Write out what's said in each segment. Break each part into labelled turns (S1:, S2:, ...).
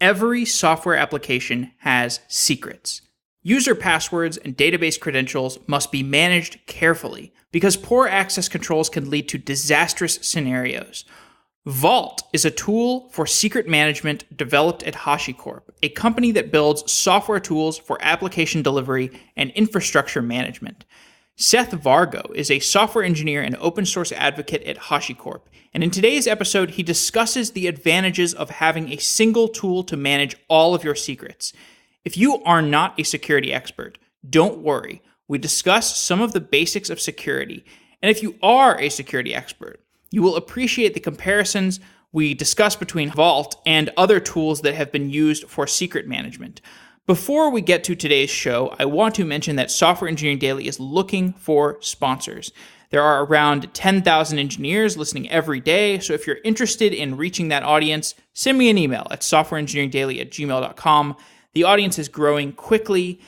S1: Every software application has secrets. User passwords and database credentials must be managed carefully because poor access controls can lead to disastrous scenarios. Vault is a tool for secret management developed at Hashicorp, a company that builds software tools for application delivery and infrastructure management. Seth Vargo is a software engineer and open source advocate at Hashicorp, and in today's episode, he discusses the advantages of having a single tool to manage all of your secrets. If you are not a security expert, don't worry. We discuss some of the basics of security, and if you are a security expert, you will appreciate the comparisons we discuss between Vault and other tools that have been used for secret management. Before we get to today's show, I want to mention that Software Engineering Daily is looking for sponsors. There are around 10,000 engineers listening every day, so if you're interested in reaching that audience, send me an email at softwareengineeringdaily@gmail.com. The audience is growing quickly,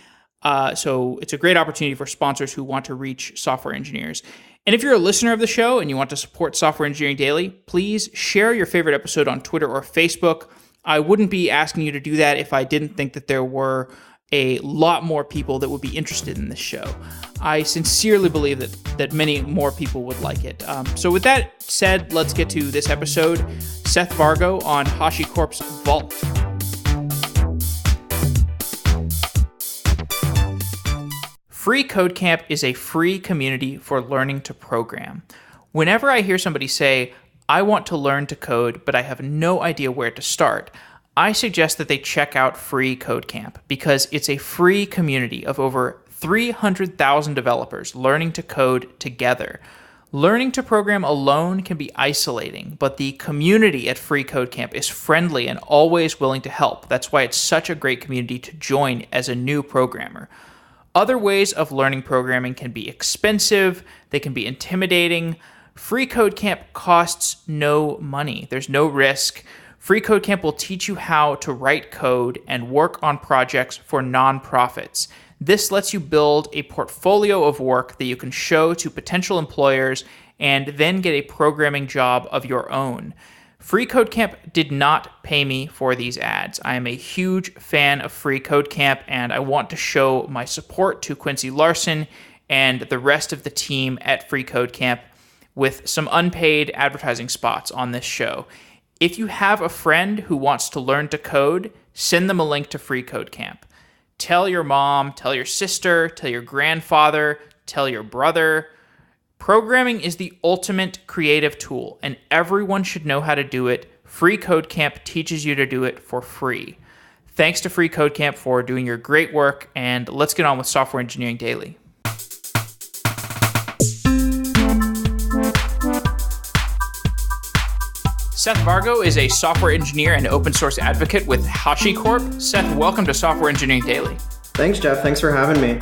S1: so it's a great opportunity for sponsors who want to reach software engineers. And if you're a listener of the show and you want to support Software Engineering Daily, please share your favorite episode on Twitter or Facebook. I wouldn't be asking you to do that if I didn't think that there were a lot more people that would be interested in this show. I sincerely believe that many more people would like it. So with that said, let's get to this episode. Seth Vargo on HashiCorp's Vault. FreeCodeCamp is a free community for learning to program. Whenever I hear somebody say, I want to learn to code, but I have no idea where to start, I suggest that they check out FreeCodeCamp because it's a free community of over 300,000 developers learning to code together. Learning to program alone can be isolating, but the community at FreeCodeCamp is friendly and always willing to help. That's why it's such a great community to join as a new programmer. Other ways of learning programming can be expensive, they can be intimidating. FreeCodeCamp costs no money. There's no risk. FreeCodeCamp will teach you how to write code and work on projects for nonprofits. This lets you build a portfolio of work that you can show to potential employers and then get a programming job of your own. FreeCodeCamp did not pay me for these ads. I am a huge fan of FreeCodeCamp, and I want to show my support to Quincy Larson and the rest of the team at FreeCodeCamp with some unpaid advertising spots on this show. If you have a friend who wants to learn to code, send them a link to FreeCodeCamp. Tell your mom, tell your sister, tell your grandfather, tell your brother. Programming is the ultimate creative tool, and everyone should know how to do it. FreeCodeCamp teaches you to do it for free. Thanks to FreeCodeCamp for doing your great work, and let's get on with Software Engineering Daily. Seth Vargo is a software engineer and open source advocate with HashiCorp. Seth, welcome to Software Engineering Daily.
S2: Thanks, Jeff. Thanks for having me.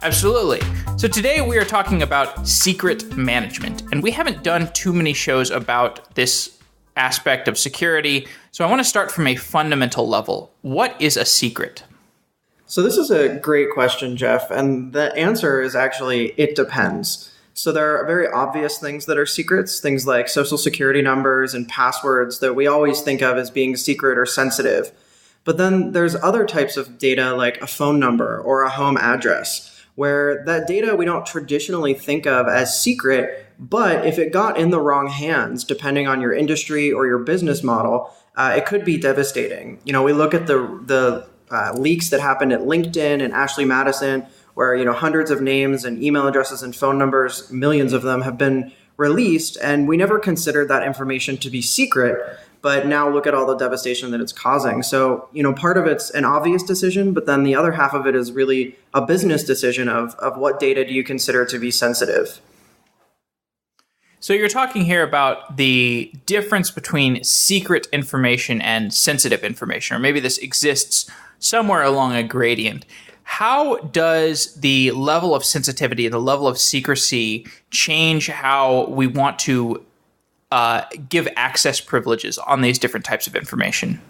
S1: Absolutely. So today we are talking about secret management, and we haven't done too many shows about this aspect of security. So I want to start from a fundamental level. What is a secret?
S2: So this is a great question, Jeff, and the answer is actually, it depends. So there are very obvious things that are secrets, things like social security numbers and passwords that we always think of as being secret or sensitive. But then there's other types of data like a phone number or a home address, where that data we don't traditionally think of as secret, but if it got in the wrong hands, depending on your industry or your business model, it could be devastating. You know, we look at the leaks that happened at LinkedIn and Ashley Madison, where hundreds of names and email addresses and phone numbers, millions of them, have been released, and we never considered that information to be secret. But now look at all the devastation that it's causing. So, part of it's an obvious decision, but then the other half of it is really a business decision of what data do you consider to be sensitive.
S1: So you're talking here about the difference between secret information and sensitive information, or maybe this exists somewhere along a gradient. How does the level of sensitivity, the level of secrecy change how we want to give access privileges on these different types of information?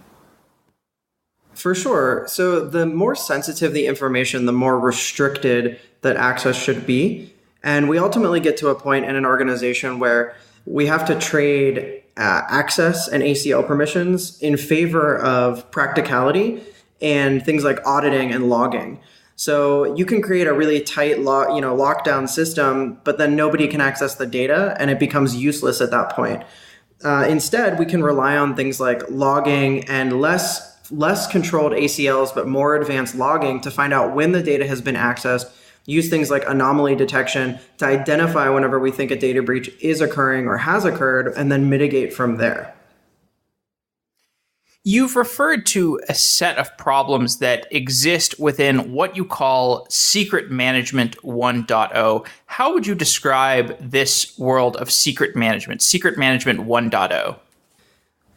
S2: For sure. So the more sensitive the information, the more restricted that access should be. And we ultimately get to a point in an organization where we have to trade access and ACL permissions in favor of practicality and things like auditing and logging. So you can create a really tight lockdown system, but then nobody can access the data and it becomes useless at that point. Instead, we can rely on things like logging and less controlled ACLs, but more advanced logging to find out when the data has been accessed, use things like anomaly detection to identify whenever we think a data breach is occurring or has occurred, and then mitigate from there.
S1: You've referred to a set of problems that exist within what you call Secret Management 1.0. How would you describe this world of secret management 1.0?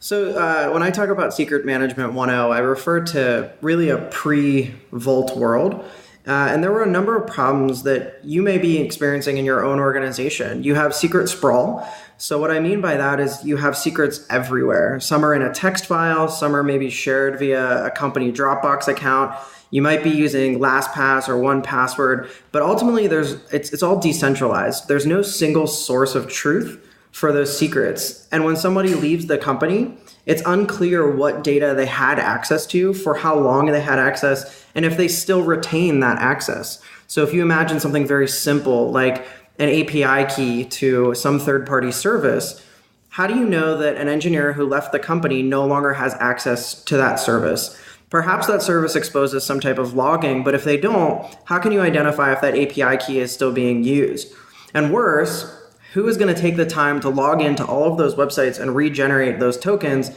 S2: So when I talk about Secret Management 1.0, I refer to really a pre-Vault world. And there were a number of problems that you may be experiencing in your own organization. You have secret sprawl. So what I mean by that is you have secrets everywhere. Some are in a text file, some are maybe shared via a company Dropbox account. You might be using LastPass or 1Password, but ultimately it's all decentralized. There's no single source of truth for those secrets. And when somebody leaves the company, it's unclear what data they had access to, for how long they had access, and if they still retain that access. So if you imagine something very simple like an API key to some third-party service, how do you know that an engineer who left the company no longer has access to that service? Perhaps that service exposes some type of logging, but if they don't, how can you identify if that API key is still being used? And worse, who is going to take the time to log into all of those websites and regenerate those tokens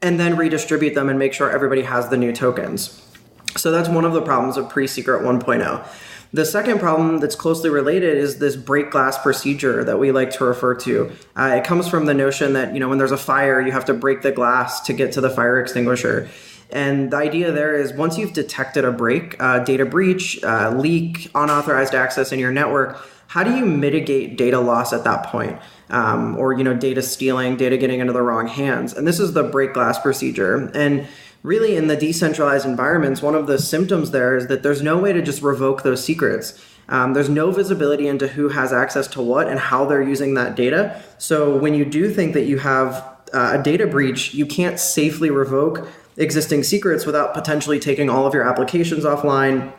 S2: and then redistribute them and make sure everybody has the new tokens? So that's one of the problems of pre-secret 1.0. The second problem that's closely related is this break glass procedure that we like to refer to. It comes from the notion that, when there's a fire, you have to break the glass to get to the fire extinguisher. And the idea there is once you've detected a break, data breach, leak, unauthorized access in your network, how do you mitigate data loss at that point? Or data stealing, data getting into the wrong hands? And this is the break glass procedure. And really, in the decentralized environments, one of the symptoms there is that there's no way to just revoke those secrets. There's no visibility into who has access to what and how they're using that data. So when you do think that you have a data breach, you can't safely revoke existing secrets without potentially taking all of your applications offline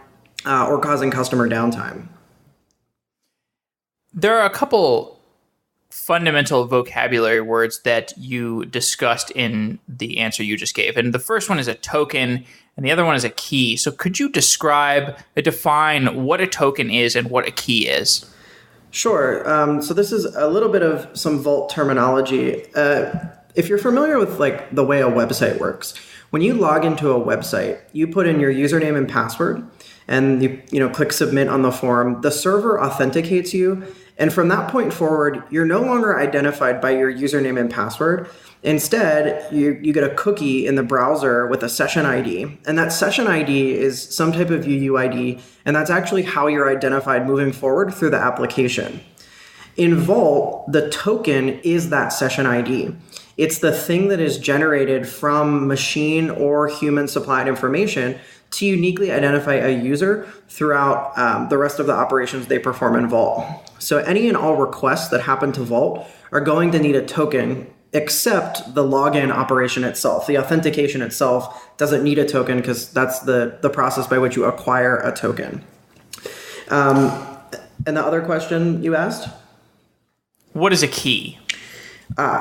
S2: or causing customer downtime.
S1: There are a couple fundamental vocabulary words that you discussed in the answer you just gave. And the first one is a token, and the other one is a key. So could you define what a token is and what a key is?
S2: Sure. So this is a little bit of some Vault terminology. If you're familiar with the way a website works, when you log into a website, you put in your username and password, and you click submit on the form. The server authenticates you. And from that point forward, you're no longer identified by your username and password. Instead, you get a cookie in the browser with a session ID. And that session ID is some type of UUID. And that's actually how you're identified moving forward through the application. In Vault, the token is that session ID. It's the thing that is generated from machine or human supplied information to uniquely identify a user throughout the rest of the operations they perform in Vault. So any and all requests that happen to Vault are going to need a token, except the login operation itself. The authentication itself doesn't need a token because that's the process by which you acquire a token. And the other question you asked?
S1: What is a key?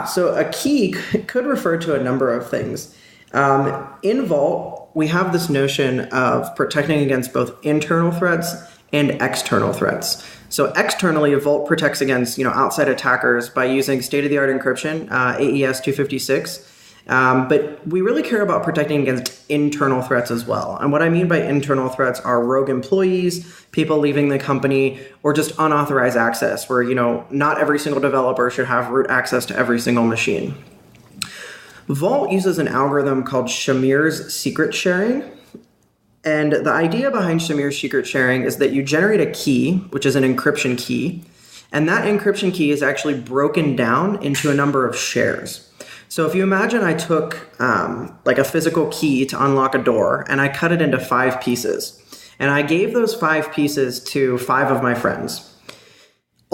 S2: So a key could refer to a number of things. In Vault, we have this notion of protecting against both internal threats and external threats. So externally, Vault protects against outside attackers by using state-of-the-art encryption, AES 256. But we really care about protecting against internal threats as well. And what I mean by internal threats are rogue employees, people leaving the company, or just unauthorized access, where not every single developer should have root access to every single machine. Vault uses an algorithm called Shamir's secret sharing. And the idea behind Shamir's secret sharing is that you generate a key, which is an encryption key, and that encryption key is actually broken down into a number of shares. So if you imagine I took a physical key to unlock a door, and I cut it into 5 pieces, and I gave those 5 pieces to 5 of my friends.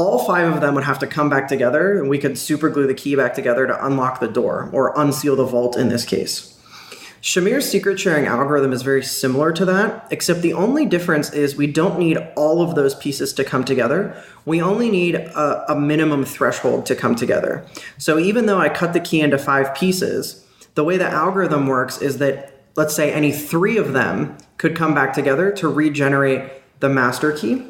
S2: all 5 of them would have to come back together, and we could super glue the key back together to unlock the door or unseal the vault in this case. Shamir's secret sharing algorithm is very similar to that, except the only difference is we don't need all of those pieces to come together. We only need a minimum threshold to come together. So even though I cut the key into 5 pieces, the way the algorithm works is that, let's say, any 3 of them could come back together to regenerate the master key,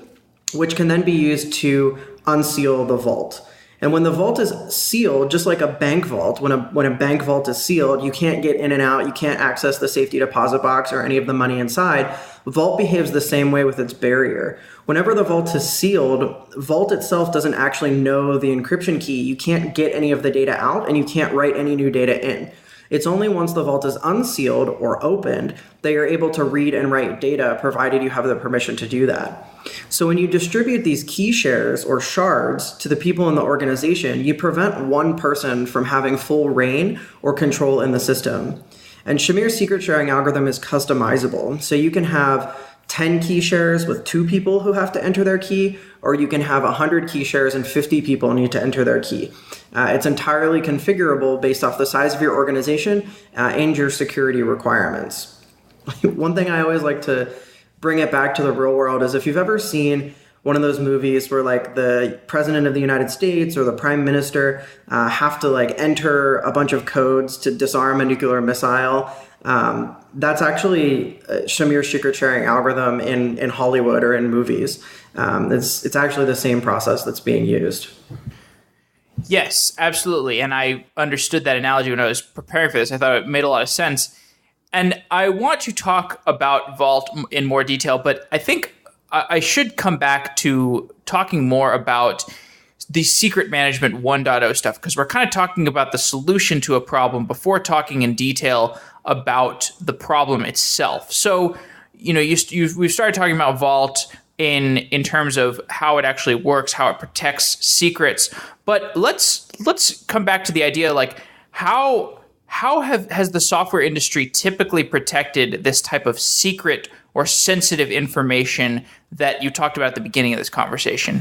S2: which can then be used to unseal the vault. And when the vault is sealed, just like a bank vault, when a bank vault is sealed, you can't get in and out, you can't access the safety deposit box or any of the money inside. Vault behaves the same way with its barrier. Whenever the vault is sealed, Vault itself doesn't actually know the encryption key. You can't get any of the data out, and you can't write any new data in. It's only once the vault is unsealed or opened that you're able to read and write data, provided you have the permission to do that. So when you distribute these key shares or shards to the people in the organization, you prevent one person from having full reign or control in the system. And Shamir's secret sharing algorithm is customizable. So you can have 10 key shares with 2 people who have to enter their key, or you can have 100 key shares and 50 people need to enter their key. It's entirely configurable based off the size of your organization and your security requirements. One thing I always like to bring it back to the real world is if you've ever seen one of those movies where like the president of the United States or the prime minister have to like enter a bunch of codes to disarm a nuclear missile. That's actually Shamir's secret sharing algorithm in Hollywood or in movies. It's actually the same process that's being used.
S1: Yes, absolutely. And I understood that analogy when I was preparing for this. I thought it made a lot of sense. And I want to talk about Vault in more detail, but I think I should come back to talking more about the secret management 1.0 stuff, because we're kind of talking about the solution to a problem before talking in detail about the problem itself. So, we've started talking about Vault in terms of how it actually works, how it protects secrets. But let's come back to the idea, like how has the software industry typically protected this type of secret or sensitive information that you talked about at the beginning of this conversation?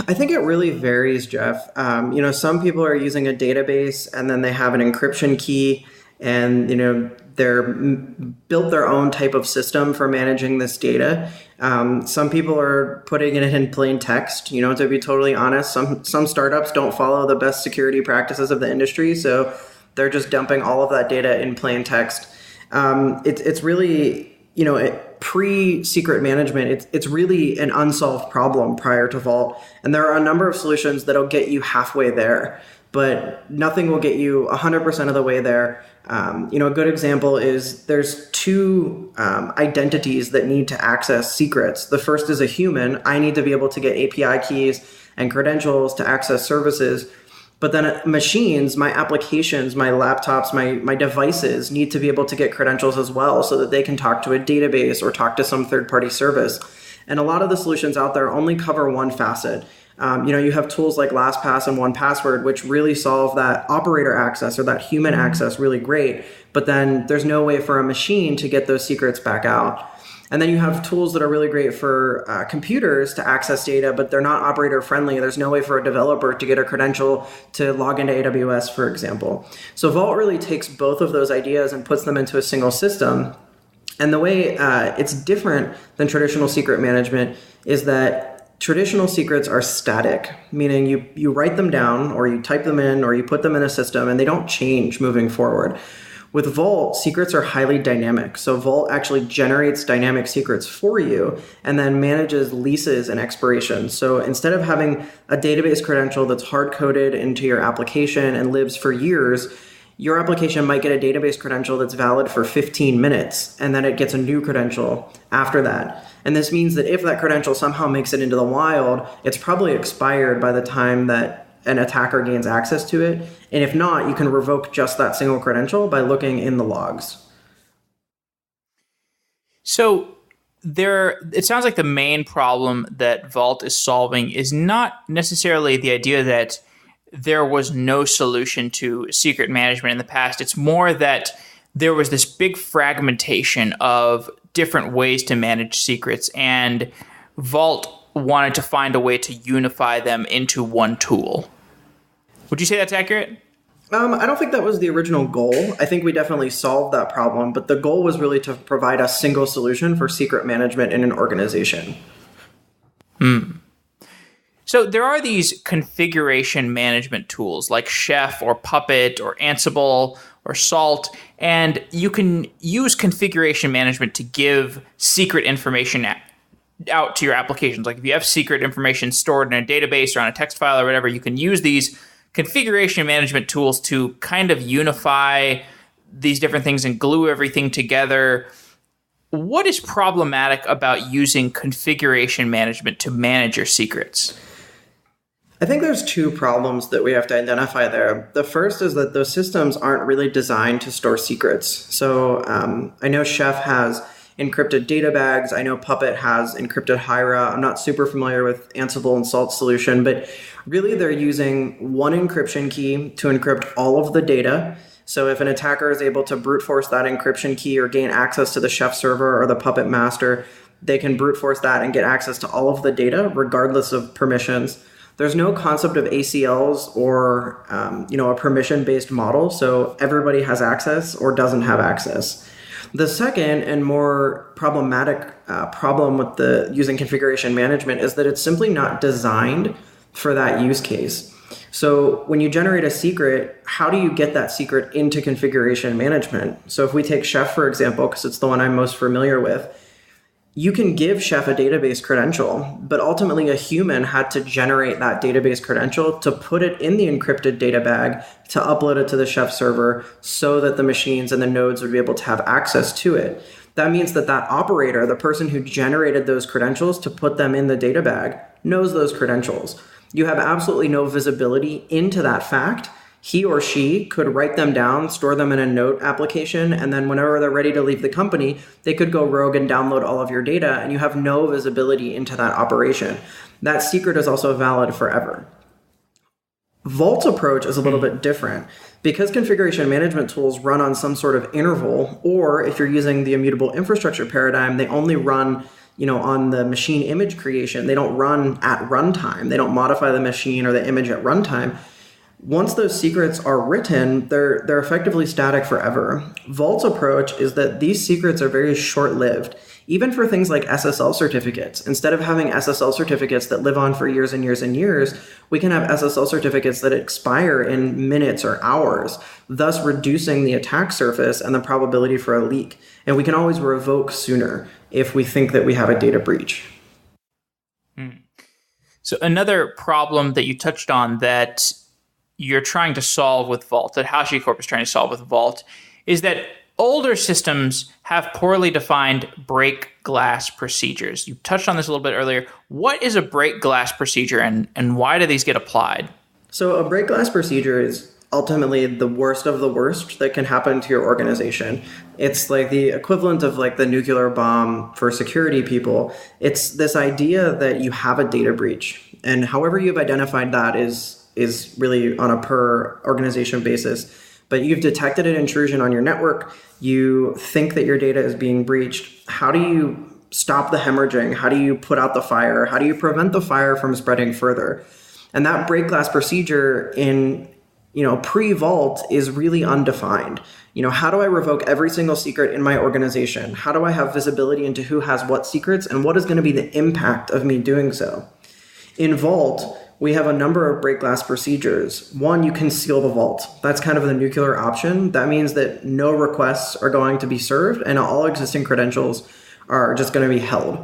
S2: I think it really varies, Jeff. Some people are using a database and then they have an encryption key, and they're built their own type of system for managing this data. Some people are putting it in plain text. To be totally honest, some startups don't follow the best security practices of the industry, so they're just dumping all of that data in plain text. It's really, pre-secret management, it's really an unsolved problem prior to Vault. And there are a number of solutions that'll get you halfway there, but nothing will get you 100% of the way there. A good example is there's 2 identities that need to access secrets. The first is a human. I need to be able to get API keys and credentials to access services. But then machines, my applications, my laptops, my devices need to be able to get credentials as well so that they can talk to a database or talk to some third-party service. And a lot of the solutions out there only cover one facet. You have tools like LastPass and 1Password, which really solve that operator access or that human access really great. But then there's no way for a machine to get those secrets back out. And then you have tools that are really great for computers to access data, but they're not operator friendly. There's no way for a developer to get a credential to log into AWS, for example. So Vault really takes both of those ideas and puts them into a single system. And the way it's different than traditional secret management is that traditional secrets are static, meaning you write them down or you type them in or you put them in a system and they don't change moving forward. With Vault, secrets are highly dynamic. So Vault actually generates dynamic secrets for you and then manages leases and expirations. So instead of having a database credential that's hard-coded into your application and lives for years, your application might get a database credential that's valid for 15 minutes, and then it gets a new credential after that. And this means that if that credential somehow makes it into the wild, it's probably expired by the time that an attacker gains access to it. And if not, you can revoke just that single credential by looking in the logs.
S1: So it sounds like the main problem that Vault is solving is not necessarily the idea that there was no solution to secret management in the past. It's more that there was this big fragmentation of different ways to manage secrets, and Vault wanted to find a way to unify them into one tool. Would you say that's accurate?
S2: I don't think that was the original goal. I think we definitely solved that problem, but the goal was really to provide a single solution for secret management in an organization.
S1: So there are these configuration management tools like Chef or Puppet or Ansible or Salt, and you can use configuration management to give secret information out to your applications. Like if you have secret information stored in a database or on a text file or whatever, you can use these configuration management tools to kind of unify these different things and glue everything together. What is problematic about using configuration management to manage your secrets?
S2: I think there's two problems that we have to identify there. The first is that those systems aren't really designed to store secrets. So I know Chef has encrypted data bags. I know Puppet has encrypted Hyra. I'm not super familiar with Ansible and Salt solution, but really they're using one encryption key to encrypt all of the data. So if an attacker is able to brute force that encryption key or gain access to the Chef server or the Puppet master, they can brute force that and get access to all of the data regardless of permissions. There's no concept of ACLs or a permission-based model, so everybody has access or doesn't have access. The second and more problematic problem with the using configuration management is that it's simply not designed for that use case. So when you generate a secret, how do you get that secret into configuration management? So if we take Chef, for example, because it's the one I'm most familiar with, you can give Chef a database credential, but ultimately a human had to generate that database credential to put it in the encrypted data bag, to upload it to the Chef server so that the machines and the nodes would be able to have access to it. That means that that operator, the person who generated those credentials to put them in the data bag, knows those credentials. You have absolutely no visibility into that fact. He or she could write them down, store them in a note application, and then whenever they're ready to leave the company, they could go rogue and download all of your data, and you have no visibility into that operation. That secret is also valid forever. Vault's approach is a little bit different. Because configuration management tools run on some sort of interval, or if you're using the immutable infrastructure paradigm, they only run on the machine image creation. They don't run at runtime. They don't modify the machine or the image at runtime. Once those secrets are written, they're effectively static forever. Vault's approach is that these secrets are very short-lived. Even for things like SSL certificates, instead of having SSL certificates that live on for years and years and years, we can have SSL certificates that expire in minutes or hours, thus reducing the attack surface and the probability for a leak. And we can always revoke sooner if we think that we have a data breach.
S1: So another problem that you touched on that you're trying to solve with Vault, that Hashicorp is trying to solve with Vault, is that older systems have poorly defined break glass procedures. You touched on this a little bit earlier. What is a break glass procedure and why do these get applied?
S2: So a break glass procedure is ultimately the worst of the worst that can happen to your organization. It's like the equivalent of like the nuclear bomb for security people. It's this idea that you have a data breach, and however you've identified that is really on a per organization basis. But you've detected an intrusion on your network. You think that your data is being breached. How do you stop the hemorrhaging? How do you put out the fire? How do you prevent the fire from spreading further? And that break glass procedure in pre-Vault is really undefined. How do I revoke every single secret in my organization? How do I have visibility into who has what secrets and what is going to be the impact of me doing so? In Vault, we have a number of break glass procedures. One, you can seal the vault. That's kind of the nuclear option. That means that no requests are going to be served and all existing credentials are just going to be held.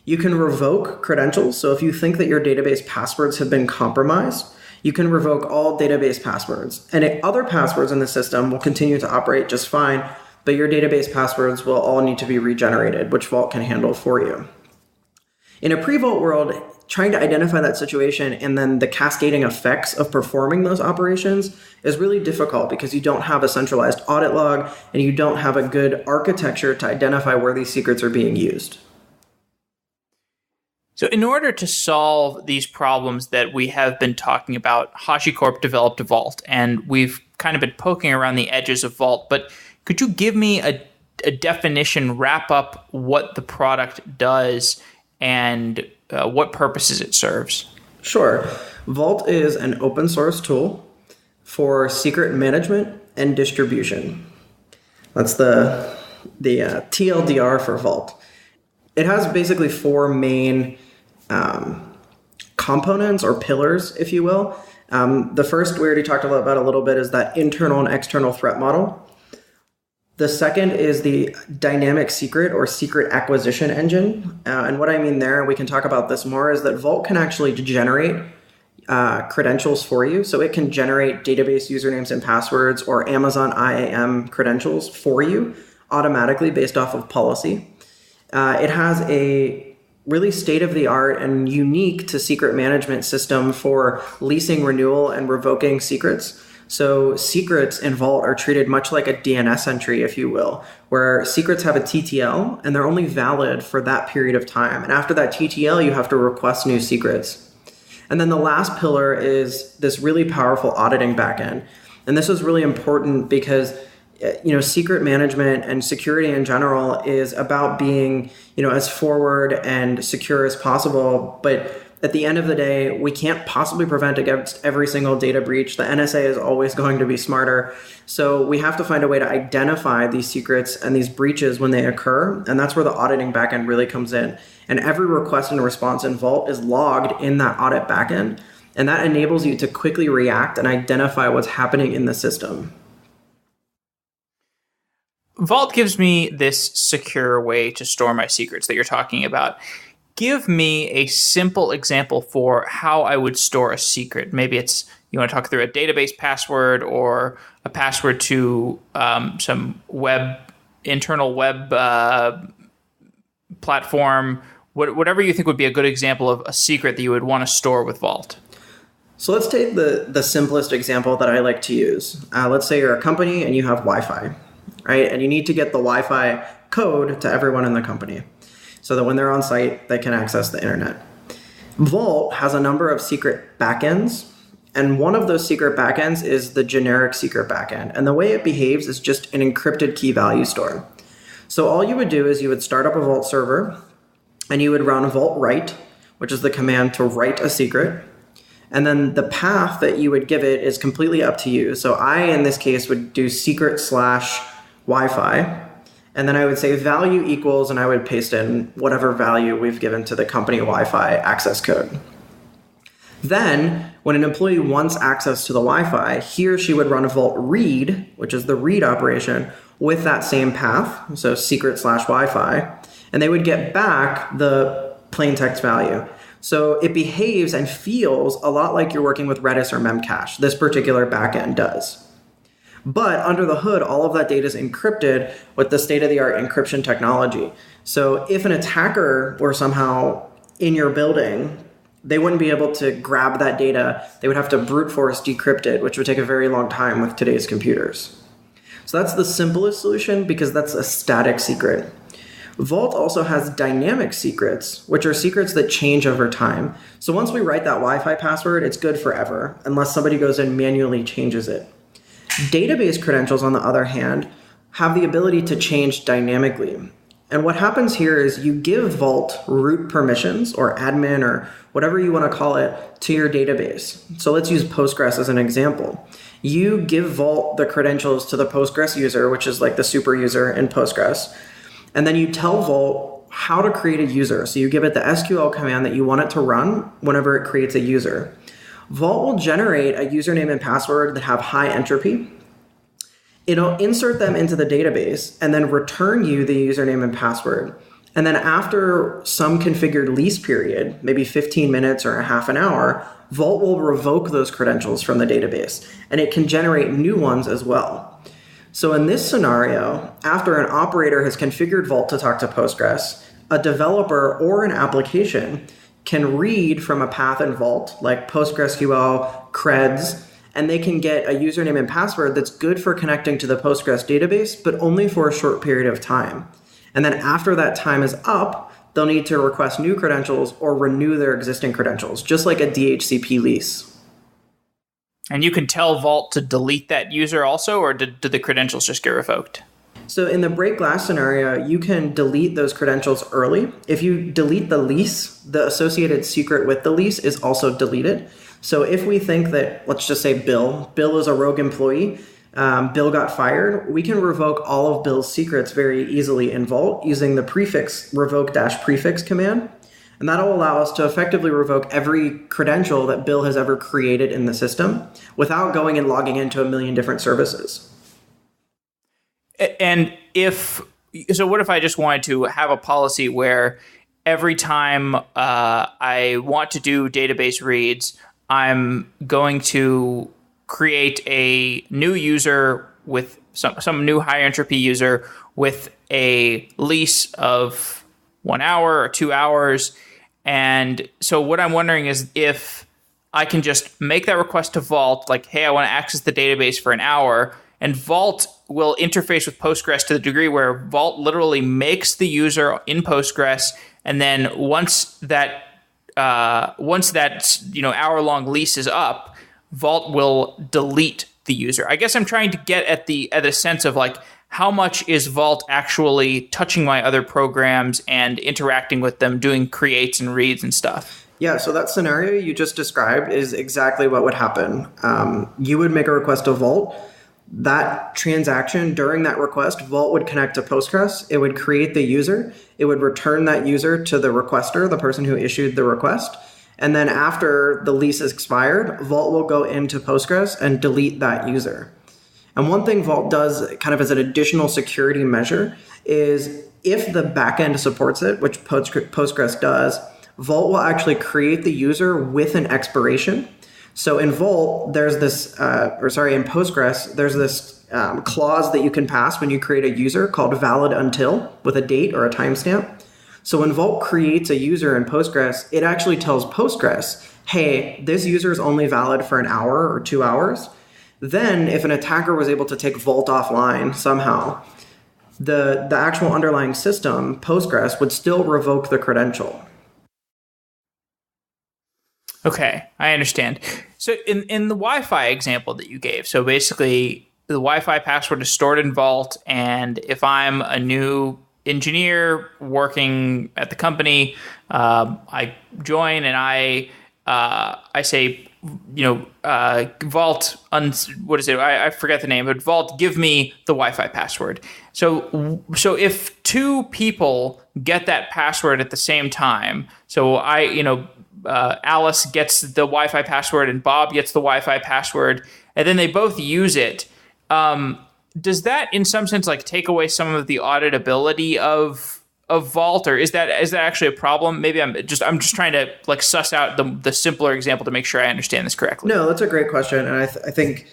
S2: You can revoke credentials. So if you think that your database passwords have been compromised, you can revoke all database passwords. And other passwords in the system will continue to operate just fine, but your database passwords will all need to be regenerated, which Vault can handle for you. In a pre-Vault world, trying to identify that situation and then the cascading effects of performing those operations is really difficult because you don't have a centralized audit log and you don't have a good architecture to identify where these secrets are being used.
S1: So in order to solve these problems that we have been talking about, HashiCorp developed Vault, and we've kind of been poking around the edges of Vault, but could you give me a definition, wrap up what the product does, and what purposes it serves.
S2: Sure. Vault is an open source tool for secret management and distribution. That's the TLDR for Vault. It has basically four main components or pillars, if you will. The first we already talked about a little bit is that internal and external threat model. The second is the dynamic secret or secret acquisition engine. And what I mean there, we can talk about this more, is that Vault can actually generate credentials for you. So it can generate database usernames and passwords or Amazon IAM credentials for you automatically based off of policy. It has a really state-of-the-art and unique to secret management system for leasing, renewal, and revoking secrets. So secrets in Vault are treated much like a DNS entry, if you will, where secrets have a TTL and they're only valid for that period of time. And after that TTL, you have to request new secrets. And then the last pillar is this really powerful auditing backend. And this is really important because secret management and security in general is about being, as forward and secure as possible. But at the end of the day, we can't possibly prevent against every single data breach. The NSA is always going to be smarter. So we have to find a way to identify these secrets and these breaches when they occur. And that's where the auditing backend really comes in. And every request and response in Vault is logged in that audit backend. And that enables you to quickly react and identify what's happening in the system.
S1: Vault gives me this secure way to store my secrets that you're talking about. Give me a simple example for how I would store a secret. Maybe it's you want to talk through a database password or a password to some internal web platform, whatever you think would be a good example of a secret that you would want to store with Vault.
S2: So let's take the simplest example that I like to use. Let's say you're a company and you have Wi-Fi, right? And you need to get the Wi-Fi code to everyone in the company so that when they're on site, they can access the internet. Vault has a number of secret backends, and one of those secret backends is the generic secret backend. And the way it behaves is just an encrypted key value store. So all you would do is you would start up a Vault server, and you would run vault write, which is the command to write a secret. And then the path that you would give it is completely up to you. So I, in this case, would do secret/Wi-Fi. And then I would say value equals, and I would paste in whatever value we've given to the company Wi-Fi access code. Then, when an employee wants access to the Wi-Fi, he or she would run a vault read, which is the read operation, with that same path, so secret/Wi-Fi, and they would get back the plain text value. So it behaves and feels a lot like you're working with Redis or Memcache. This particular backend does. But under the hood, all of that data is encrypted with the state-of-the-art encryption technology. So if an attacker were somehow in your building, they wouldn't be able to grab that data. They would have to brute force decrypt it, which would take a very long time with today's computers. So that's the simplest solution because that's a static secret. Vault also has dynamic secrets, which are secrets that change over time. So once we write that Wi-Fi password, it's good forever, unless somebody goes and manually changes it. Database credentials, on the other hand, have the ability to change dynamically. And what happens here is you give Vault root permissions or admin or whatever you want to call it to your database. So let's use Postgres as an example. You give Vault the credentials to the Postgres user, which is like the super user in Postgres. And then you tell Vault how to create a user. So you give it the SQL command that you want it to run whenever it creates a user. Vault will generate a username and password that have high entropy. It'll insert them into the database and then return you the username and password. And then after some configured lease period, maybe 15 minutes or a half an hour, Vault will revoke those credentials from the database, and it can generate new ones as well. So in this scenario, after an operator has configured Vault to talk to Postgres, a developer or an application can read from a path in Vault, like PostgreSQL, creds, and they can get a username and password that's good for connecting to the Postgres database, but only for a short period of time. And then after that time is up, they'll need to request new credentials or renew their existing credentials, just like a DHCP lease.
S1: And you can tell Vault to delete that user also, or did the credentials just get revoked?
S2: So in the break glass scenario, you can delete those credentials early. If you delete the lease, the associated secret with the lease is also deleted. So if we think that, let's just say Bill is a rogue employee, Bill got fired, we can revoke all of Bill's secrets very easily in Vault using the prefix revoke-prefix command. And that'll allow us to effectively revoke every credential that Bill has ever created in the system without going and logging into a million different services.
S1: And what if I just wanted to have a policy where every time I want to do database reads, I'm going to create a new user with some new high entropy user with a lease of 1 hour or 2 hours. And so what I'm wondering is if I can just make that request to Vault, like, hey, I want to access the database for an hour, and Vault will interface with Postgres to the degree where Vault literally makes the user in Postgres, and then once that hour-long lease is up, Vault will delete the user. I guess I'm trying to get at a sense of like, how much is Vault actually touching my other programs and interacting with them, doing creates and reads and stuff?
S2: Yeah, so that scenario you just described is exactly what would happen. You would make a request to Vault. That transaction, during that request, Vault would connect to Postgres. It would create the user. It would return that user to the requester, the person who issued the request. And then after the lease is expired, Vault will go into Postgres and delete that user. And one thing Vault does kind of as an additional security measure is if the backend supports it, which Postgres does, Vault will actually create the user with an expiration. So in Vault, there's this, in Postgres, there's this clause that you can pass when you create a user called valid until with a date or a timestamp. So when Vault creates a user in Postgres, it actually tells Postgres, hey, this user is only valid for an hour or 2 hours. Then if an attacker was able to take Vault offline somehow, the actual underlying system, Postgres, would still revoke the credential.
S1: Okay, I understand. So in the Wi-Fi example that you gave, so basically the Wi-Fi password is stored in Vault, and if I'm a new engineer working at the company, I join and I say, Vault, what is it? I forget the name, but Vault, give me the Wi-Fi password. So if two people get that password at the same time, so Alice gets the Wi-Fi password and Bob gets the Wi-Fi password, and then they both use it. Does that, in some sense, like take away some of the auditability of Vault, or is that actually a problem? Maybe I'm just trying to like suss out the simpler example to make sure I understand this correctly.
S2: No, that's a great question, and I think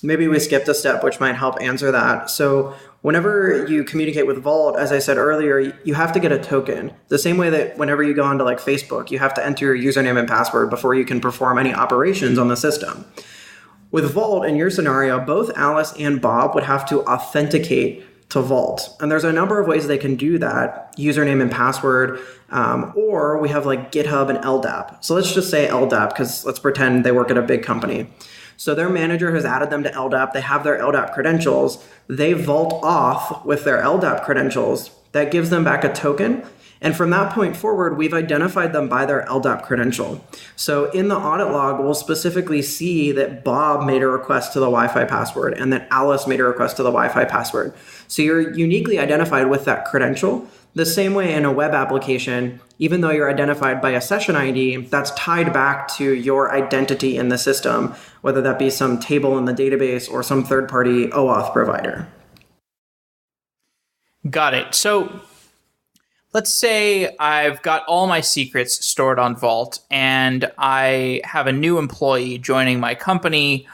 S2: maybe we skipped a step which might help answer that. So whenever you communicate with Vault, as I said earlier, you have to get a token. The same way that whenever you go onto like Facebook, you have to enter your username and password before you can perform any operations on the system. With Vault, in your scenario, both Alice and Bob would have to authenticate to Vault. And there's a number of ways they can do that, username and password, or we have like GitHub and LDAP. So let's just say LDAP, because let's pretend they work at a big company. So their manager has added them to LDAP. They have their LDAP credentials. They Vault auth with their LDAP credentials. That gives them back a token. And from that point forward, we've identified them by their LDAP credential. So in the audit log, we'll specifically see that Bob made a request to the Wi-Fi password and that Alice made a request to the Wi-Fi password. So you're uniquely identified with that credential. The same way in a web application, even though you're identified by a session ID, that's tied back to your identity in the system, whether that be some table in the database or some third-party OAuth provider.
S1: Got it. So let's say I've got all my secrets stored on Vault and I have a new employee joining my company.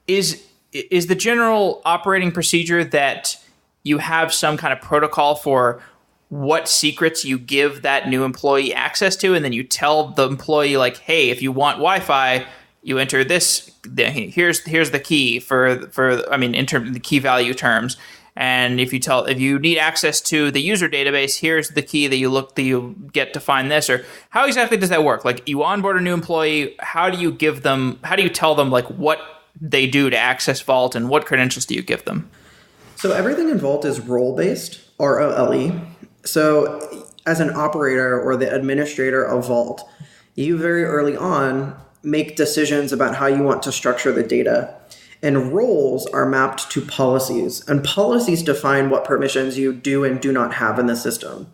S1: Is the general operating procedure that you have some kind of protocol for what secrets you give that new employee access to, and then you tell the employee like, hey, if you want Wi-Fi, you enter this, here's the key in terms of the key value terms. And if you need access to the user database, here's the key that you get to find this. Or how exactly does that work? Like you onboard a new employee, how do you tell them like what they do to access Vault and what credentials do you give them?
S2: So everything in Vault is role-based, ROLE. So as an operator or the administrator of Vault, you very early on make decisions about how you want to structure the data. And roles are mapped to policies, and policies define what permissions you do and do not have in the system.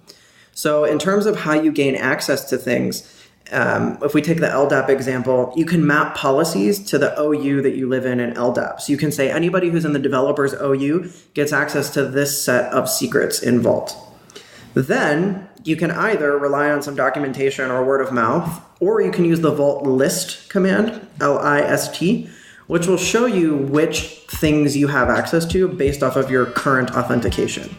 S2: So in terms of how you gain access to things, if we take the LDAP example, you can map policies to the OU that you live in LDAP. So you can say anybody who's in the developer's OU gets access to this set of secrets in Vault. Then you can either rely on some documentation or word of mouth, or you can use the Vault list command, LIST, which will show you which things you have access to based off of your current authentication.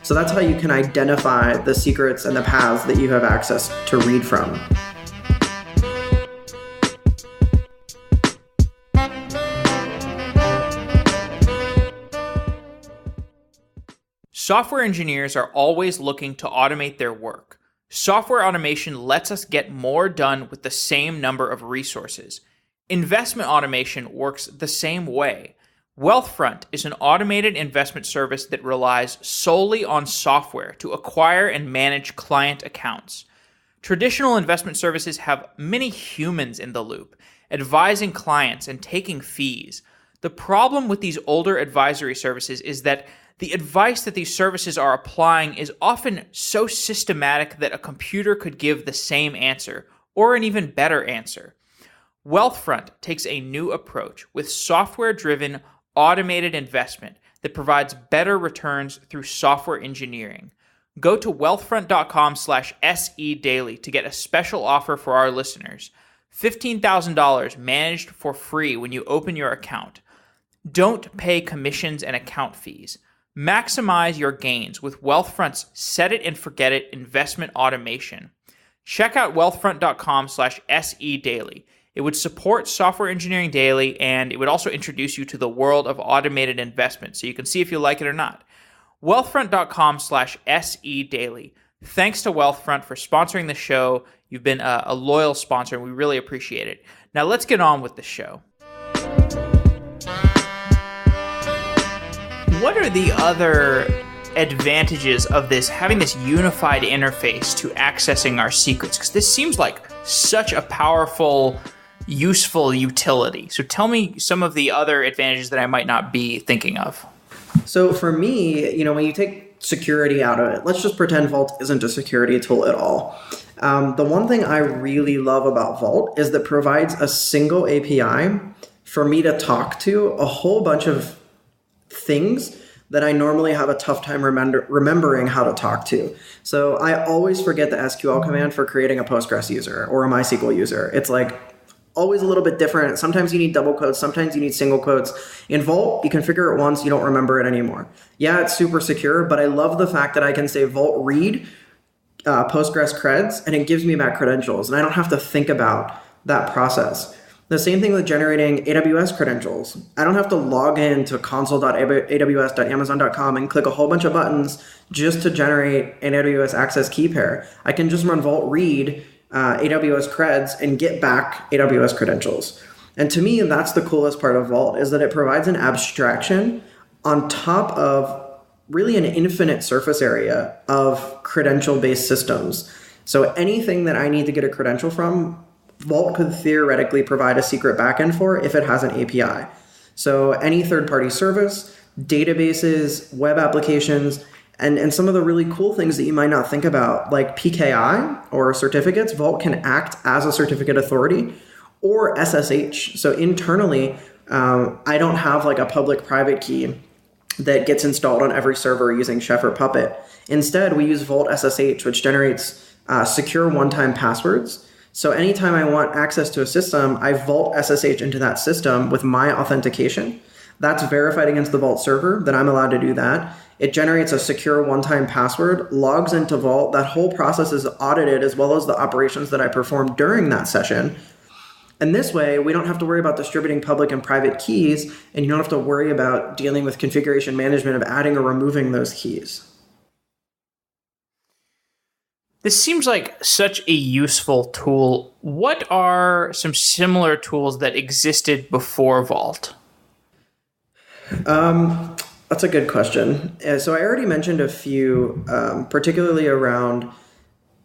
S2: So that's how you can identify the secrets and the paths that you have access to read from.
S1: Software engineers are always looking to automate their work. Software automation lets us get more done with the same number of resources. Investment automation works the same way. Wealthfront is an automated investment service that relies solely on software to acquire and manage client accounts. Traditional investment services have many humans in the loop, advising clients and taking fees. The problem with these older advisory services is that the advice that these services are applying is often so systematic that a computer could give the same answer, or an even better answer. Wealthfront takes a new approach with software-driven automated investment that provides better returns through software engineering. Go to wealthfront.com/SE daily to get a special offer for our listeners. $15,000 managed for free when you open your account. Don't pay commissions and account fees. Maximize your gains with Wealthfront's set it and forget it investment automation. Check out wealthfront.com/SE daily. It would support Software Engineering Daily, and it would also introduce you to the world of automated investment, so you can see if you like it or not. Wealthfront.com/SE daily. Thanks to Wealthfront for sponsoring the show. You've been a loyal sponsor, and we really appreciate it. Now let's get on with the show. What are the other advantages of this, having this unified interface to accessing our secrets? Because this seems like such a powerful, useful utility. So tell me some of the other advantages that I might not be thinking of.
S2: So for me, when you take security out of it, let's just pretend Vault isn't a security tool at all. The one thing I really love about Vault is that it provides a single API for me to talk to a whole bunch of things that I normally have a tough time remembering how to talk to. So I always forget the SQL command for creating a Postgres user or a MySQL user. It's like always a little bit different. Sometimes you need double quotes. Sometimes you need single quotes. In Vault, you can figure it once. You don't remember it anymore. Yeah, it's super secure, but I love the fact that I can say Vault read Postgres creds, and it gives me back credentials, and I don't have to think about that process. The same thing with generating AWS credentials. I don't have to log in to console.aws.amazon.com and click a whole bunch of buttons just to generate an AWS access key pair. I can just run Vault read AWS creds and get back AWS credentials. And to me, that's the coolest part of Vault, is that it provides an abstraction on top of really an infinite surface area of credential-based systems. So anything that I need to get a credential from, Vault could theoretically provide a secret backend for if it has an API. So any third-party service, databases, web applications, and some of the really cool things that you might not think about, like PKI or certificates, Vault can act as a certificate authority, or SSH. So internally, I don't have like a public-private key that gets installed on every server using Chef or Puppet. Instead, we use Vault SSH, which generates secure one-time passwords. So anytime I want access to a system, I Vault SSH into that system with my authentication. That's verified against the Vault server that I'm allowed to do that. It generates a secure one-time password, logs into Vault. That whole process is audited, as well as the operations that I performed during that session. And this way, we don't have to worry about distributing public and private keys, and you don't have to worry about dealing with configuration management of adding or removing those keys.
S1: This seems like such a useful tool. What are some similar tools that existed before Vault?
S2: That's a good question. So I already mentioned a few, particularly around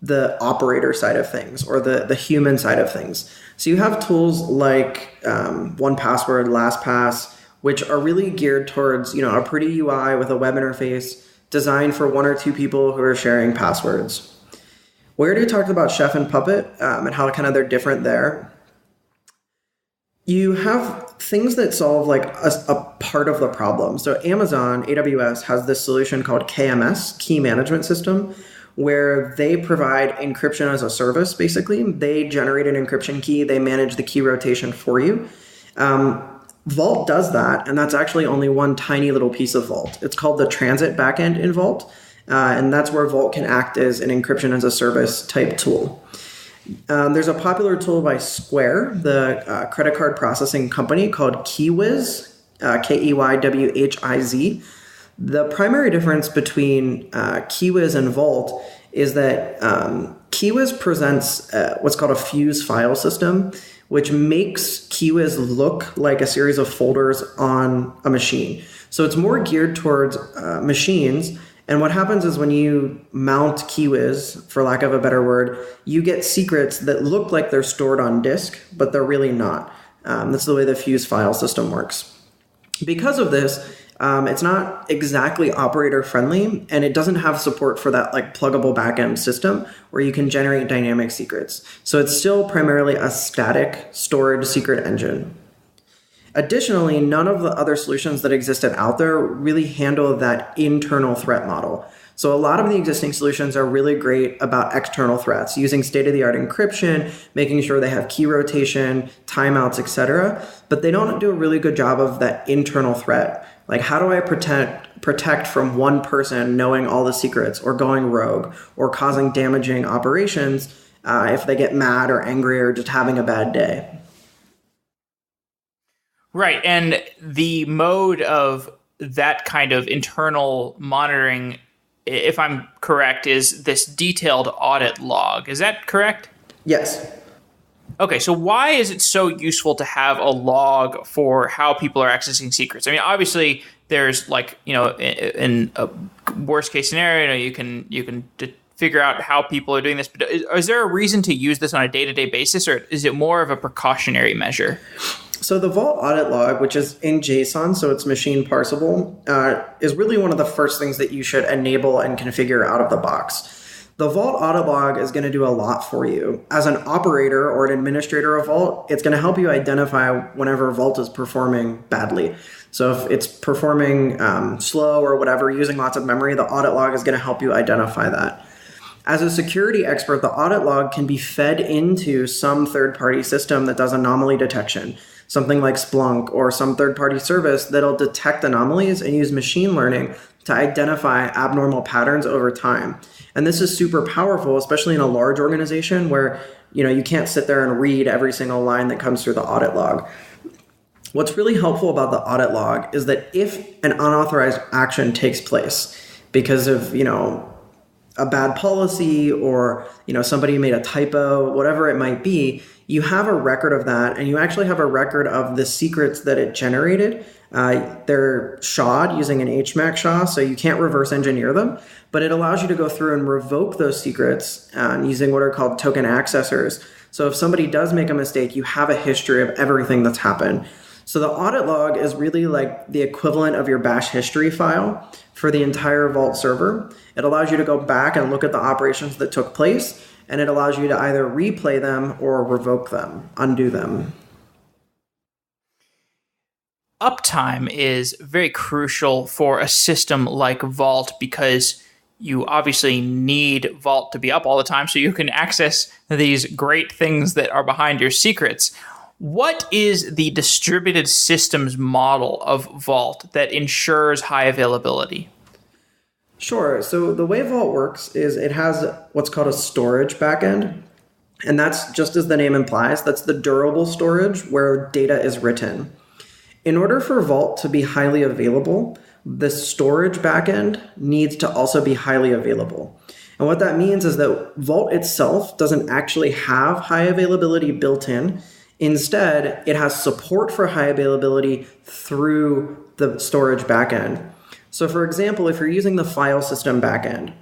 S2: the operator side of things or the human side of things. So you have tools like 1Password, LastPass, which are really geared towards, a pretty UI with a web interface designed for one or two people who are sharing passwords. We already talked about Chef and Puppet and how kind of they're different there. You have things that solve like a part of the problem. So Amazon, AWS, has this solution called KMS, Key Management System, where they provide encryption as a service, basically. They generate an encryption key. They manage the key rotation for you. Vault does that, and that's actually only one tiny little piece of Vault. It's called the transit backend in Vault, and that's where Vault can act as an encryption as a service type tool. There's a popular tool by Square, the credit card processing company, called Keywiz, Keywhiz. The primary difference between Keywiz and Vault is that Keywiz presents what's called a fuse file system, which makes Keywiz look like a series of folders on a machine. So it's more geared towards machines. And what happens is when you mount Keywiz, for lack of a better word, you get secrets that look like they're stored on disk, but they're really not. That's the way the fuse file system works. Because of this, it's not exactly operator friendly, and it doesn't have support for that like pluggable backend system where you can generate dynamic secrets. So it's still primarily a static storage secret engine. Additionally, none of the other solutions that existed out there really handle that internal threat model. So a lot of the existing solutions are really great about external threats, using state-of-the-art encryption, making sure they have key rotation, timeouts, etc. But they don't do a really good job of that internal threat. Like, how do I protect from one person knowing all the secrets or going rogue or causing damaging operations if they get mad or angry or just having a bad day?
S1: Right. And the mode of that kind of internal monitoring, if I'm correct, is this detailed audit log. Is that correct?
S2: Yes.
S1: Okay, so why is it so useful to have a log for how people are accessing secrets? I mean, obviously, there's like, in a worst case scenario, you can figure out how people are doing this. But is there a reason to use this on a day-to-day basis, or is it more of a precautionary measure?
S2: So the Vault Audit Log, which is in JSON, so it's machine parsable, is really one of the first things that you should enable and configure out of the box. The Vault Audit Log is going to do a lot for you. As an operator or an administrator of Vault, it's going to help you identify whenever Vault is performing badly. So if it's performing slow or whatever, using lots of memory, the audit log is going to help you identify that. As a security expert, the audit log can be fed into some third-party system that does anomaly detection, something like Splunk or some third-party service that'll detect anomalies and use machine learning to identify abnormal patterns over time. And this is super powerful, especially in a large organization where you can't sit there and read every single line that comes through the audit log. What's really helpful about the audit log is that if an unauthorized action takes place because of, a bad policy or, somebody made a typo, whatever it might be, you have a record of that, and you actually have a record of the secrets that it generated. They're SHA'd using an HMAC SHA, so you can't reverse engineer them, but it allows you to go through and revoke those secrets using what are called token accessors. So if somebody does make a mistake, you have a history of everything that's happened. So the audit log is really like the equivalent of your bash history file for the entire Vault server. It allows you to go back and look at the operations that took place, and it allows you to either replay them or revoke them, undo them.
S1: Uptime is very crucial for a system like Vault because you obviously need Vault to be up all the time so you can access these great things that are behind your secrets. What is the distributed systems model of Vault that ensures high availability?
S2: Sure. So the way Vault works is it has what's called a storage backend. And that's just as the name implies, that's the durable storage where data is written. In order for Vault to be highly available, the storage backend needs to also be highly available. And what that means is that Vault itself doesn't actually have high availability built in. Instead, it has support for high availability through the storage backend. So for example, if you're using the file system backend,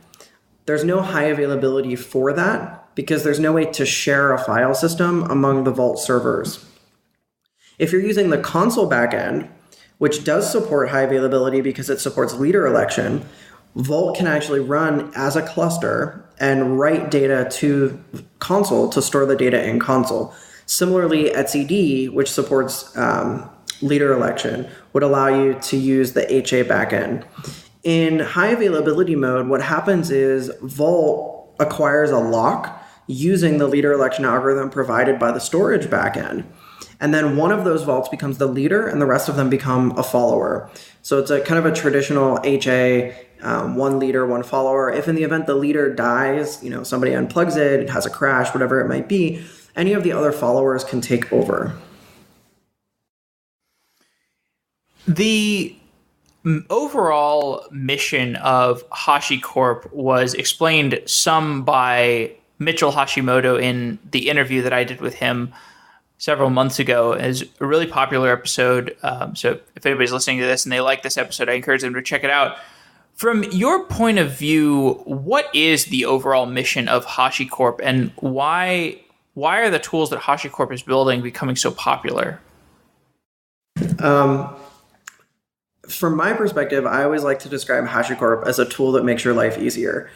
S2: there's no high availability for that because there's no way to share a file system among the Vault servers. If you're using the console backend, which does support high availability because it supports leader election, Vault can actually run as a cluster and write data to console to store the data in console. Similarly, etcd, which supports leader election, would allow you to use the HA backend. In high availability mode, what happens is Vault acquires a lock using the leader election algorithm provided by the storage backend. And then one of those vaults becomes the leader and the rest of them become a follower. So it's a kind of a traditional HA, one leader, one follower. If in the event the leader dies, somebody unplugs it, it has a crash, whatever it might be, any of the other followers can take over.
S1: The overall mission of HashiCorp was explained some by Mitchell Hashimoto in the interview that I did with him several months ago. Is a really popular episode. So if anybody's listening to this and they like this episode, I encourage them to check it out. From your point of view, what is the overall mission of HashiCorp, and why are the tools that HashiCorp is building becoming so popular?
S2: From my perspective, I always like to describe HashiCorp as a tool that makes your life easier,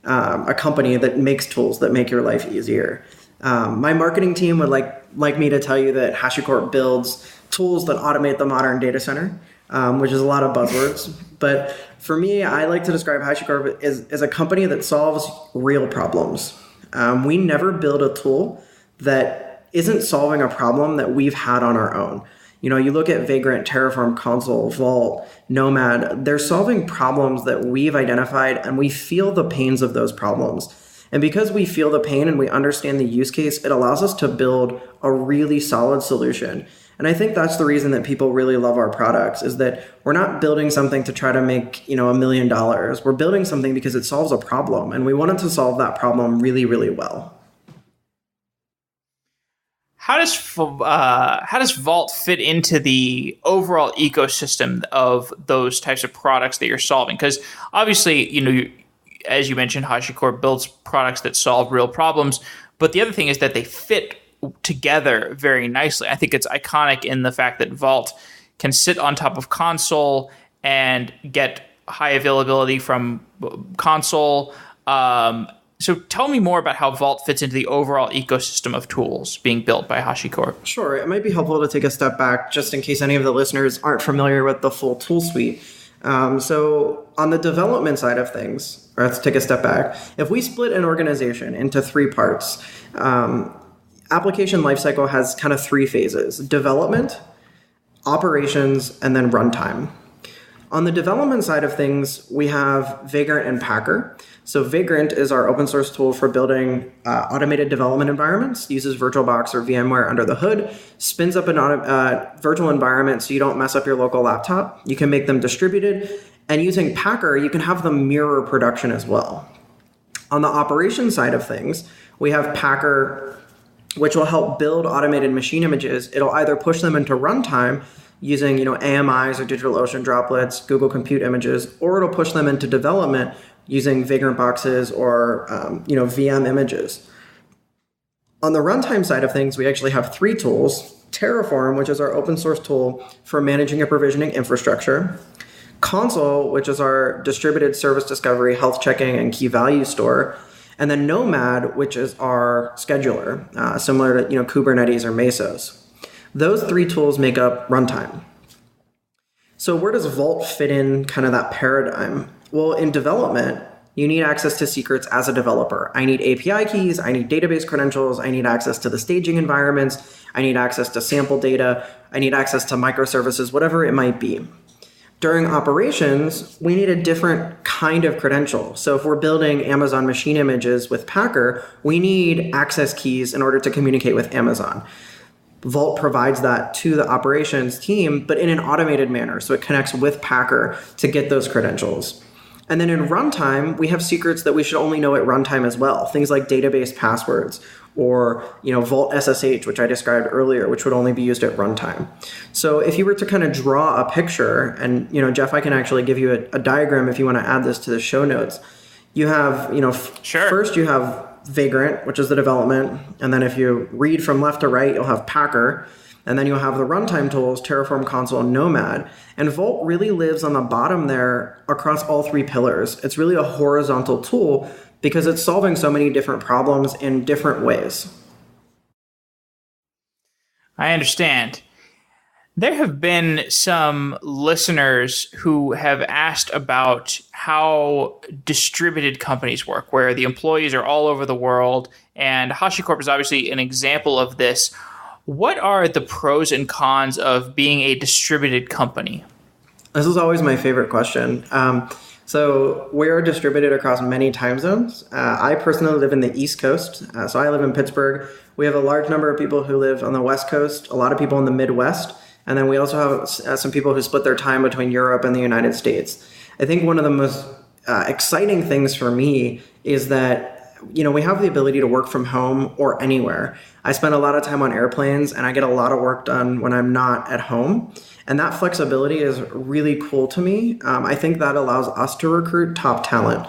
S2: a company that makes tools that make your life easier. My marketing team would like me to tell you that HashiCorp builds tools that automate the modern data center, which is a lot of buzzwords. But for me, I like to describe HashiCorp as a company that solves real problems. We never build a tool that isn't solving a problem that we've had on our own. You look at Vagrant, Terraform, Consul, Vault, Nomad, they're solving problems that we've identified, and we feel the pains of those problems. And because we feel the pain and we understand the use case, it allows us to build a really solid solution. And I think that's the reason that people really love our products, is that we're not building something to try to make, $1 million. We're building something because it solves a problem, and we wanted to solve that problem really, really well.
S1: How does Vault fit into the overall ecosystem of those types of products that you're solving? Because obviously, as you mentioned, HashiCorp builds products that solve real problems. But the other thing is that they fit together very nicely. I think it's iconic in the fact that Vault can sit on top of Console and get high availability from Console. So tell me more about how Vault fits into the overall ecosystem of tools being built by HashiCorp.
S2: Sure. It might be helpful to take a step back just in case any of the listeners aren't familiar with the full tool suite. So on the development side of things, or let's take a step back. If we split an organization into three parts, application lifecycle has kind of three phases: development, operations, and then runtime. On the development side of things, we have Vagrant and Packer. So Vagrant is our open source tool for building automated development environments, uses VirtualBox or VMware under the hood, spins up a virtual environment so you don't mess up your local laptop. You can make them distributed, and using Packer, you can have them mirror production as well. On the operations side of things, we have Packer, which will help build automated machine images. It'll either push them into runtime using AMIs or DigitalOcean droplets, Google Compute images, or it'll push them into development using Vagrant boxes or VM images. On the runtime side of things, we actually have three tools: Terraform, which is our open source tool for managing and provisioning infrastructure; Consul, which is our distributed service discovery, health checking, and key value store; and then Nomad, which is our scheduler, similar to Kubernetes or Mesos. Those three tools make up runtime. So where does Vault fit in kind of that paradigm? Well, in development, you need access to secrets as a developer. I need API keys, I need database credentials, I need access to the staging environments, I need access to sample data, I need access to microservices, whatever it might be. During operations, we need a different kind of credential. So if we're building Amazon machine images with Packer, we need access keys in order to communicate with Amazon. Vault provides that to the operations team, but in an automated manner. So it connects with Packer to get those credentials. And then in runtime, we have secrets that we should only know at runtime as well. Things like database passwords or Vault SSH, which I described earlier, which would only be used at runtime. So if you were to kind of draw a picture, and Jeff, I can actually give you a diagram if you want to add this to the show notes. You have,
S1: Sure.
S2: First you have Vagrant, which is the development, and then if you read from left to right, you'll have Packer, and then you'll have the runtime tools, Terraform, Consul, and Nomad. And Vault really lives on the bottom there across all three pillars. It's really a horizontal tool because it's solving so many different problems in different ways.
S1: I understand. There have been some listeners who have asked about how distributed companies work, where the employees are all over the world, and HashiCorp is obviously an example of this. What are the pros and cons of being a distributed company?
S2: This is always my favorite question. So we are distributed across many time zones. I personally live in the East Coast, so I live in Pittsburgh. We have a large number of people who live on the West Coast, a lot of people in the Midwest, and then we also have some people who split their time between Europe and the United States. I think one of the most exciting things for me is that we have the ability to work from home or anywhere. I spend a lot of time on airplanes and I get a lot of work done when I'm not at home. And that flexibility is really cool to me. I think that allows us to recruit top talent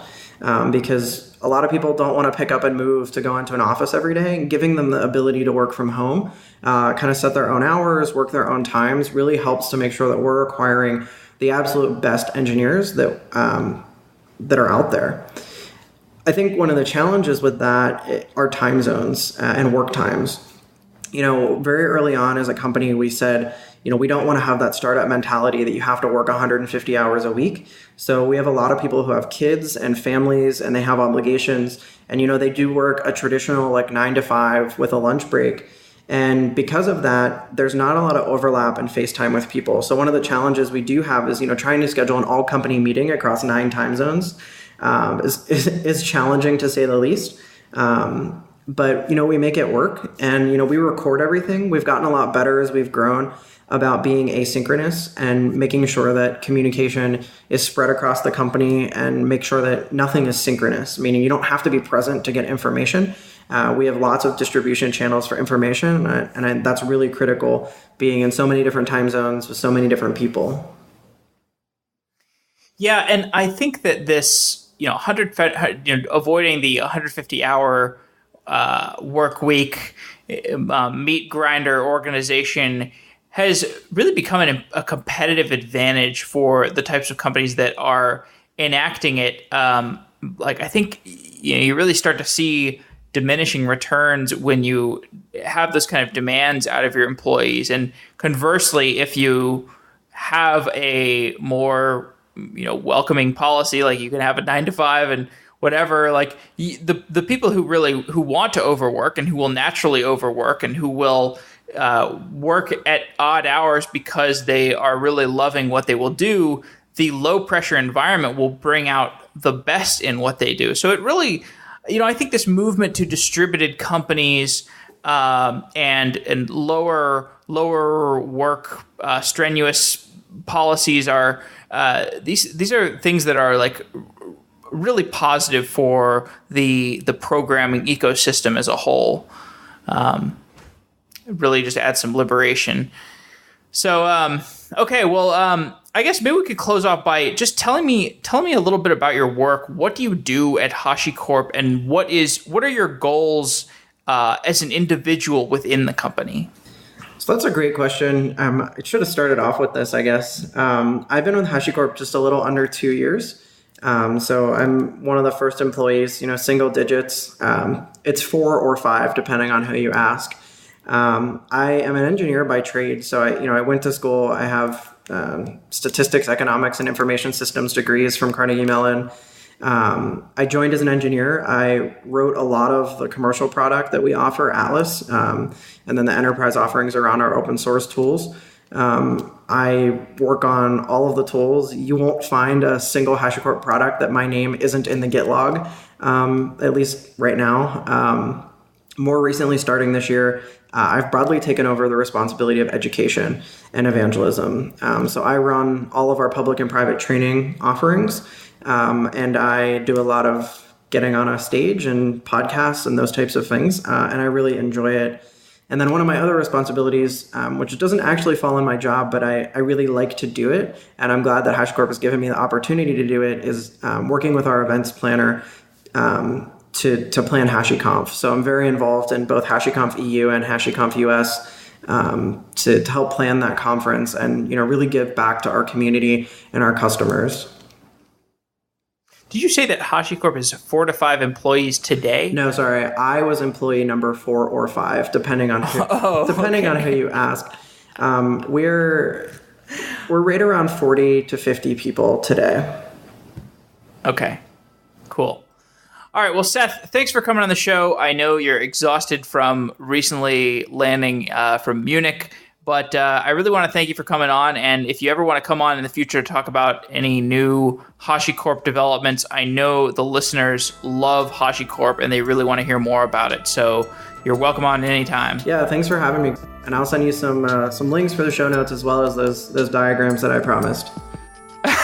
S2: because a lot of people don't want to pick up and move to go into an office every day. And giving them the ability to work from home, kind of set their own hours, work their own times, really helps to make sure that we're acquiring the absolute best engineers that are out there. I think one of the challenges with that are time zones and work times. Very early on as a company, we said, we don't want to have that startup mentality that you have to work 150 hours a week. So we have a lot of people who have kids and families and they have obligations. And, they do work a traditional 9 to 5 with a lunch break. And because of that, there's not a lot of overlap and FaceTime with people. So one of the challenges we do have is, trying to schedule an all company meeting across 9 time zones. Is challenging to say the least. But, we make it work and, we record everything. We've gotten a lot better as we've grown about being asynchronous and making sure that communication is spread across the company and make sure that nothing is synchronous, meaning you don't have to be present to get information. We have lots of distribution channels for information, and that's really critical being in so many different time zones with so many different people.
S1: Yeah, and I think that this, avoiding the 150-hour work week, meat grinder organization has really become a competitive advantage for the types of companies that are enacting it. I think you really start to see diminishing returns when you have those kind of demands out of your employees, and conversely, if you have a more welcoming policy, like you can have a 9 to 5 and whatever, the people who want to overwork and who will naturally overwork and who will work at odd hours because they are really loving what they will do, the low pressure environment will bring out the best in what they do. So it really, I think this movement to distributed companies and lower work strenuous policies are these are things that are really positive for the programming ecosystem as a whole. Really just add some liberation. So okay, well, I guess maybe we could close off by just telling me a little bit about your work. What do you do at HashiCorp, and what are your goals as an individual within the company?
S2: So that's a great question. I should have started off with this, I guess. I've been with HashiCorp just a little under 2 years. So I'm one of the first employees, single digits. It's 4 or 5, depending on who you ask. I am an engineer by trade. So I went to school. I have statistics, economics, and information systems degrees from Carnegie Mellon. I joined as an engineer. I wrote a lot of the commercial product that we offer, Atlas, and then the enterprise offerings around our open source tools. I work on all of the tools. You won't find a single HashiCorp product that my name isn't in the Git log, at least right now. More recently, starting this year, I've broadly taken over the responsibility of education and evangelism. So I run all of our public and private training offerings, and I do a lot of getting on a stage and podcasts and those types of things, and I really enjoy it. And then one of my other responsibilities, which doesn't actually fall in my job, but I really like to do it, and I'm glad that HashiCorp has given me the opportunity to do it, is working with our events planner to plan HashiConf. So I'm very involved in both HashiConf EU and HashiConf US to help plan that conference and really give back to our community and our customers.
S1: Did you say that HashiCorp is 4 to 5 employees today?
S2: No, sorry. I was employee number 4 or 5, depending on who, on who you ask. We're right around 40 to 50 people today.
S1: Okay, cool. All right, well, Seth, thanks for coming on the show. I know you're exhausted from recently landing from Munich, but I really want to thank you for coming on. And if you ever want to come on in the future to talk about any new HashiCorp developments, I know the listeners love HashiCorp and they really want to hear more about it. So you're welcome on anytime.
S2: Yeah, thanks for having me. And I'll send you some links for the show notes as well as those diagrams that I promised.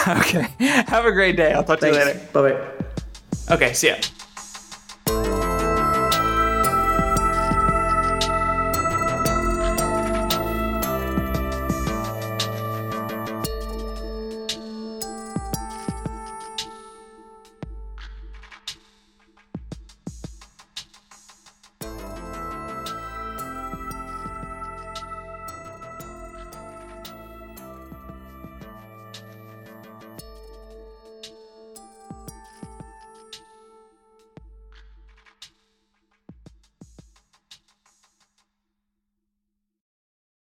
S1: Okay. Have a great day. I'll talk to you later.
S2: Bye-bye.
S1: Okay, see ya.